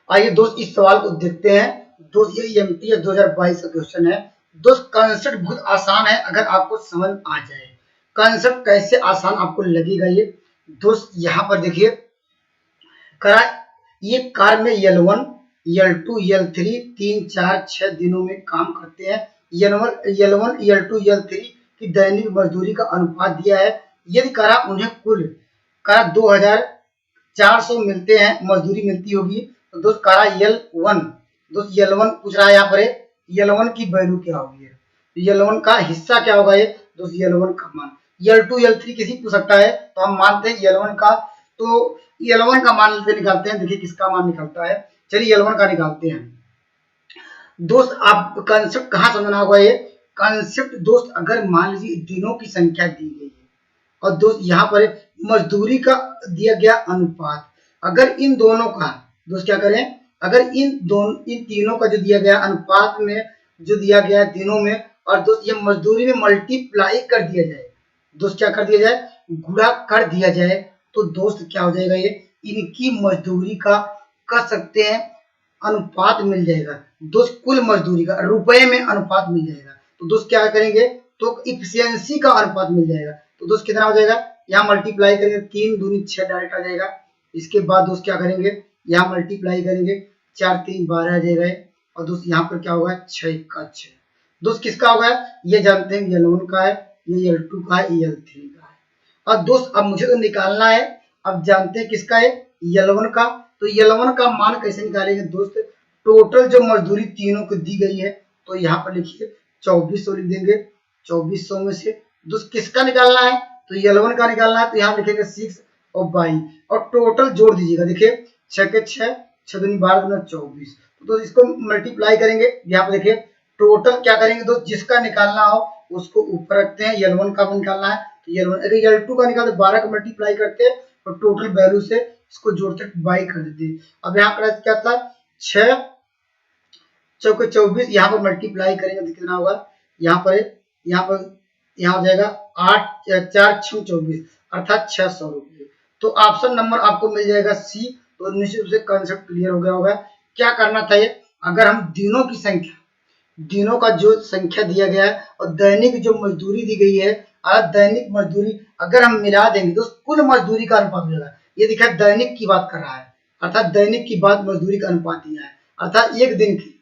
आइए दोस्त इस सवाल को देखते हैं। दोस्त ये एमटीएस 2022 का क्वेश्चन है। दोस्त कंसेप्ट बहुत आसान है अगर आपको समझ आ जाए। कंसेप्ट कैसे आसान आपको लगेगा ये दोस्त, यहाँ पर देखिए करा ये कार में L1 L2 L3 3 4 6 दिनों में काम करते हैं। L1 L2 L3 की दैनिक मजदूरी का अनुपात दिया है। यदि करा उन्हें कुल करा 2400 मिलते हैं, मजदूरी मिलती होगी, तो दोस्त करा L1 दोस्त L1 पूछ रहा है यहाँ पर L1 की वैल्यू क्या होगी, L1 का हिस्सा क्या होगा ये दोस्त, L1 का मान। L2 L3 किसी पूछ सकता है तो हम मानते हैं L1 का, तो L1 का मान से निकालते हैं। देखिए किसका मान निकलता है, चलिए L1 का निकालते हैं। दोस्त आप कंसेप्ट कहाँ समझना होगा, ये कंसेप्ट दोस्त अगर मान लीजिए दिनों की संख्या दी गई है और दोस्त यहाँ पर मजदूरी का दिया गया अनुपात, अगर इन दोनों का दोस्त क्या करें, अगर इन तीनों का जो दिया गया अनुपात में जो दिया गया दिनों में, और दोस्त ये मजदूरी में मल्टीप्लाई कर दिया जाए, दोस्त क्या कर दिया जाए, गुणा कर दिया जाए, तो दोस्त क्या हो जाएगा, ये इनकी मजदूरी का कर सकते हैं अनुपात मिल जाएगा। दोस्त कुल मजदूरी का रुपए में अनुपात मिल जाएगा, तो दोस्त क्या करेंगे, तो इफिशियंसी का अनुपात मिल जाएगा। तो दोस्त कितना हो जाएगा, यहाँ मल्टीप्लाई करेंगे 3 दूनी 6 डायरेक्ट आ जाएगा। इसके बाद दोस्त क्या करेंगे, यहाँ मल्टीप्लाई करेंगे 4 3 12 आ जाएगा, और दोस्त यहाँ पर क्या होगा 6 का 6। दोस्त किसका होगा, ये जानते हैं L1 का है, ये L2 का है, ये L3 का है। और दोस्त अब मुझे तो निकालना है, अब जानते हैं किसका है, L1 का। तो L1 का मान कैसे निकालेंगे दोस्त, टोटल जो मजदूरी तीनों को दी गई है, तो यहाँ पर लिखिए 2400 लिख देंगे। 2400 में से दोस्त किसका निकालना है, तो L1 का निकालना है, तो यहाँ लिखेंगे 6 और 22 और टोटल जोड़ दीजिएगा। देखिए 6 के 6 6 दूनी 12 दूना 24, तो दोस्त इसको मल्टीप्लाई करेंगे। यहाँ पर देखिए टोटल क्या करेंगे दोस्त, जिसका निकालना हो उसको ऊपर रखते हैं, L1 का निकालना है तो L1, अगर L2 का निकालते 12 का मल्टीप्लाई करते हैं और टोटल वैल्यू से इसको जोड़ते 22 कर देते हैं। अब यहाँ पर क्या था 6 चौके 24, यहाँ पर मल्टीप्लाई करेंगे तो कितना होगा, यहाँ हो जाएगा 8 4 6 24 अर्थात 600 रुपये। तो ऑप्शन नंबर आपको मिल जाएगा सी। तो निश्चित रूप से कंसेप्ट क्लियर हो गया होगा। क्या करना था ये, अगर हम दिनों की संख्या, दिनों का जो संख्या दिया गया है और दैनिक जो मजदूरी दी गई है, दैनिक मजदूरी अगर हम मिला देंगे तो कुल मजदूरी का अनुपात मिलेगा। ये देखा दैनिक की बात कर रहा है, अर्थात दैनिक की बात मजदूरी का अनुपात दिया है, अर्थात एक दिन की।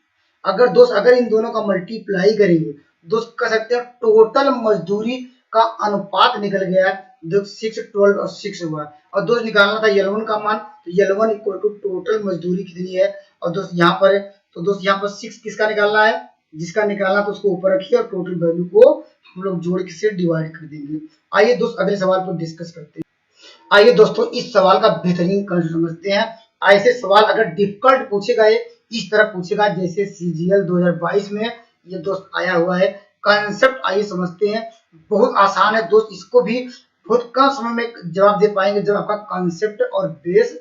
अगर दोस्त अगर इन दोनों का मल्टीप्लाई करेंगे दोस्त कह सकते हैं टोटल मजदूरी का अनुपात निकल गया है। दोस्त 6 12 और 6 हुआ, और दोस्त निकालना था L1 का मान, तो L1 इक्वल टू टोटल मजदूरी कितनी है, और दोस्त यहाँ पर है, तो दोस्त यहाँ पर 6 किसका निकालना है, जिसका निकालना तो उसको ऊपर रखिए और टोटल वैल्यू को हम लोग जोड़ के से डिवाइड कर देंगे। आइए दोस्त अगले सवाल पर डिस्कस करते हैं। आइए दोस्तों इस सवाल का बेहतरीन कंसेप्ट समझते हैं। ऐसे सवाल अगर डिफिकल्ट पूछेगा ये इस तरह पूछेगा जैसे CGL 2022 में ये दोस्त आया हुआ है। कंसेप्ट आइए समझते हैं, बहुत आसान है दोस्त, इसको भी बहुत कम समय में जवाब दे पाएंगे जब आपका कंसेप्ट और बेस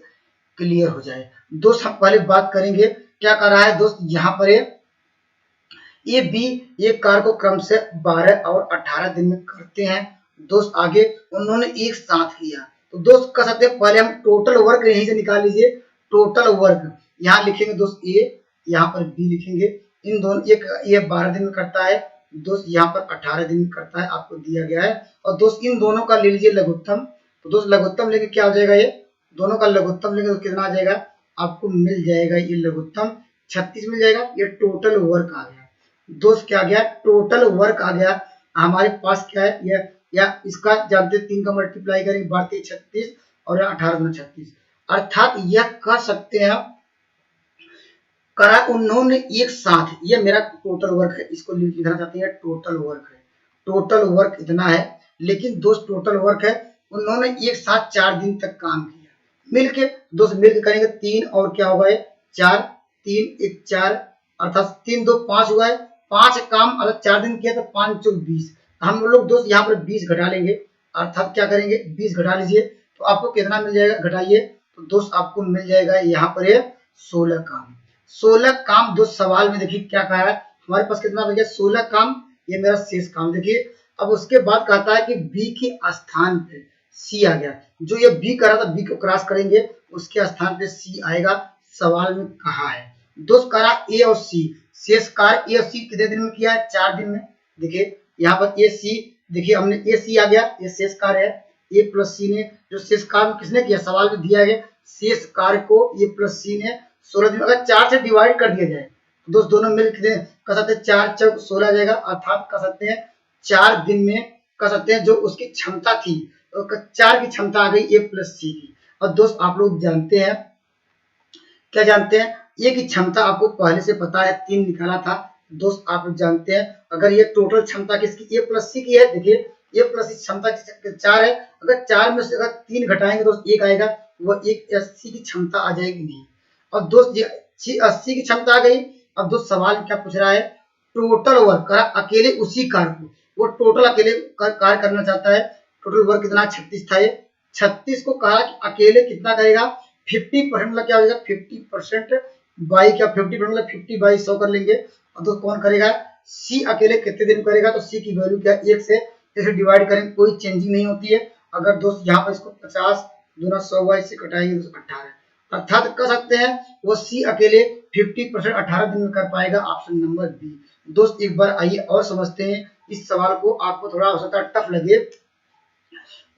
क्लियर हो जाए। दोस्त हम पहले बात करेंगे क्या कर रहा है दोस्त, यहाँ पर ए बी एक कार को क्रम से 12 और 18 दिन में करते हैं। दोस्त आगे उन्होंने एक साथ किया, तो दोस्त कह सकते हैं पहले हम टोटल वर्क यहीं से निकाल लीजिए। टोटल वर्क यहाँ लिखेंगे दोस्त ए, यहाँ पर बी लिखेंगे। इन दोनों एक ये 12 दिन में करता है दोस्त, यहाँ पर 18 दिन में करता है, आपको दिया गया है। और दोस्त इन दोनों का ले लीजिए लघुत्तम, तो दोस्त लघुत्तम लेके क्या हो जाएगा, ये दोनों का लघुत्तम लेके तो कितना आ जाएगा, आपको मिल जाएगा ये लघुत्तम 36 मिल जाएगा। ये टोटल वर्क आ गया दोस्त, क्या आ गया, टोटल वर्क आ गया हमारे पास। क्या है ये, या इसका जानते 3 का मल्टीप्लाई करेंगे 12 36 और 18 36, अर्थात यह कर सकते हैं करा उन्होंने एक साथ, ये मेरा टोटल वर्क है, इसको लिखना चाहते हैं टोटल वर्क है, टोटल वर्क इतना है। लेकिन दोस्त टोटल वर्क है उन्होंने एक साथ 4 दिन तक काम किया मिलके। दोस्त मिलके करेंगे 3 और क्या होगा, 4 3 1 4 अर्थात 3 2 5 हुआ है, 5 काम अगर 4 दिन किया तो 5 4 20। हम लोग दोस्त यहाँ पर 20 घटा लेंगे, अर्थात क्या करेंगे 20 घटा लीजिए तो आपको कितना मिल जाएगा, घटाइए तो दोस्त आपको मिल जाएगा यहाँ पर 16 काम। 16 काम दोस्त सवाल में देखिए क्या कहा है हमारे पास, कितना बच गया 16 काम, ये मेरा शेष काम। देखिए अब उसके बाद कहता है कि बी के स्थान पे सी आ गया, जो ये बी करा था बी को क्रॉस करेंगे उसके स्थान पे सी आएगा। सवाल में कहा है। दोस्त करा ए और सी, शेष कार्य ए और सी कितने दिन में किया है? 4 दिन में। देखिए यहाँ पर ए सी, देखिए हमने ए सी आ गया, ये शेष कार्य है। ए प्लस सी ने जो शेष कार्य किसने किया, सवाल में दिया गया शेष कार्य को ए प्लस सी ने 16 दिन, अगर 4 से डिवाइड कर दिया जाए तो दोस्त दोनों मिल कितने कर सकते हैं, 4 चौक 16 आ जाएगा, अर्थात कर सकते हैं 4 दिन में कर सकते हैं जो उसकी क्षमता थी, 4 की क्षमता आ गई ए प्लस सी की। और दोस्त आप लोग जानते हैं, क्या जानते हैं, ए की क्षमता आपको पहले से पता है 3 निकाला था। दोस्त आप लोग जानते हैं अगर ये टोटल क्षमता किसकी ए प्लस सी की है, देखिए ए प्लस सी क्षमता 4 है, अगर 4 में से अगर 3 घटाएंगे तो 1 आएगा, वह 180 की क्षमता आ जाएगी नहीं। और दोस्त ये 80 की क्षमता आ गई। अब दोस्त सवाल क्या पूछ रहा है, टोटल वर्क अकेले उसी कार्य को, वो टोटल अकेले कार्य करना चाहता है। टोटल वर्क कितना 36 था, ये 36 को कहा कि अकेले कितना करेगा, 50% मतलब क्या हो जाएगा 50% बाई क्या 50% मतलब 50 बाई 100 कर लेंगे। और दोस्त कौन करेगा, सी अकेले कितने दिन करेगा, तो सी की वैल्यू क्या 1 से इसे डिवाइड करेंगे, कोई चेंजिंग नहीं होती है। अगर दोस्त यहाँ पर इसको 50 दूना 100 बाई से कटाएंगे तो 18, अर्थात कह सकते हैं वो सी अकेले 50% 18 दिन में कर पाएगा, ऑप्शन नंबर बी। दोस्त एक बार आइए और समझते हैं इस सवाल को, आपको थोड़ा हो सकता है टफ लगे।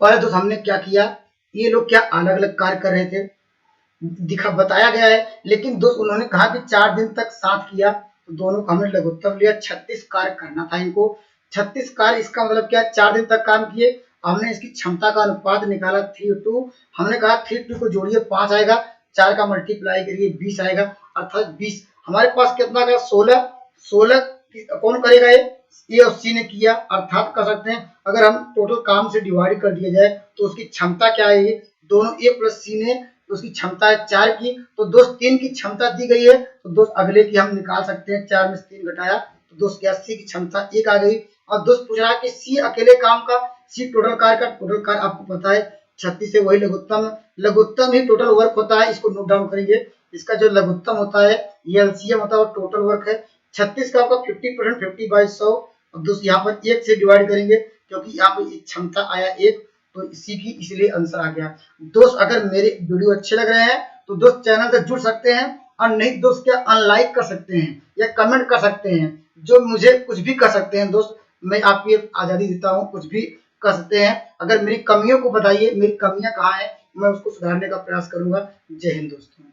पहले दोस्त हमने क्या किया, ये लोग क्या अलग अलग कार्य कर रहे थे, बताया गया है, लेकिन दोस्त उन्होंने कहा कि 4 दिन तक साथ किया, तो दोनों का हमने लघुत्तम लिया, 36 कार्य करना था इनको। 36 कार्य, इसका मतलब क्या, 4 दिन तक काम किए। हमने इसकी क्षमता का अनुपात निकाला 3:2, हमने कहा 3:2 को जोड़िए 5 आएगा, 4 का मल्टीप्लाई करिए 20 आएगा, अर्थात 20। हमारे पास कितना का 16 कौन करेगा, ये और सी ने किया, अर्थात कर सकते हैं अगर हम टोटल काम से डिवाइड कर दिया जाए तो उसकी क्षमता क्या आएगी, दोनों ए प्लस सी ने उसकी क्षमता है 4 की, तो दोस्त 3 की क्षमता दी गई है, तो दोस्त अगले की हम निकाल सकते हैं, 4 में से 3 घटाया तो दोस्त क्या सी की क्षमता 1 आ गई। और दोस्त पूछ रहा है कि सी अकेले काम का, सी टोटल कार्य का, टोटल कार्य आपको पता है 36 से वही लघुत्तम ही टोटल वर्क होता है, इसको नोट डाउन करेंगे। इसका जो लघुत्तम होता है ये एलसीएम होता है और टोटल वर्क है 36 का आपका 50% 50 बाई 100, और दोस्त यहाँ पर 1 से डिवाइड करेंगे क्योंकि यहाँ पर क्षमता आया 1, तो इसी की इसलिए आंसर आ गया। दोस्त अगर मेरे वीडियो अच्छे लग रहे हैं तो दोस्त चैनल से जुड़ सकते हैं, और नहीं दोस्त क्या अनलाइक कर सकते हैं या कमेंट कर सकते हैं, जो मुझे कुछ भी कर सकते हैं। दोस्त मैं आपकी आजादी देता हूँ, कुछ भी कर सकते हैं। अगर मेरी कमियों को बताइए, मेरी कमियां कहाँ हैं, मैं उसको सुधारने का प्रयास करूंगा। जय हिंद दोस्तों।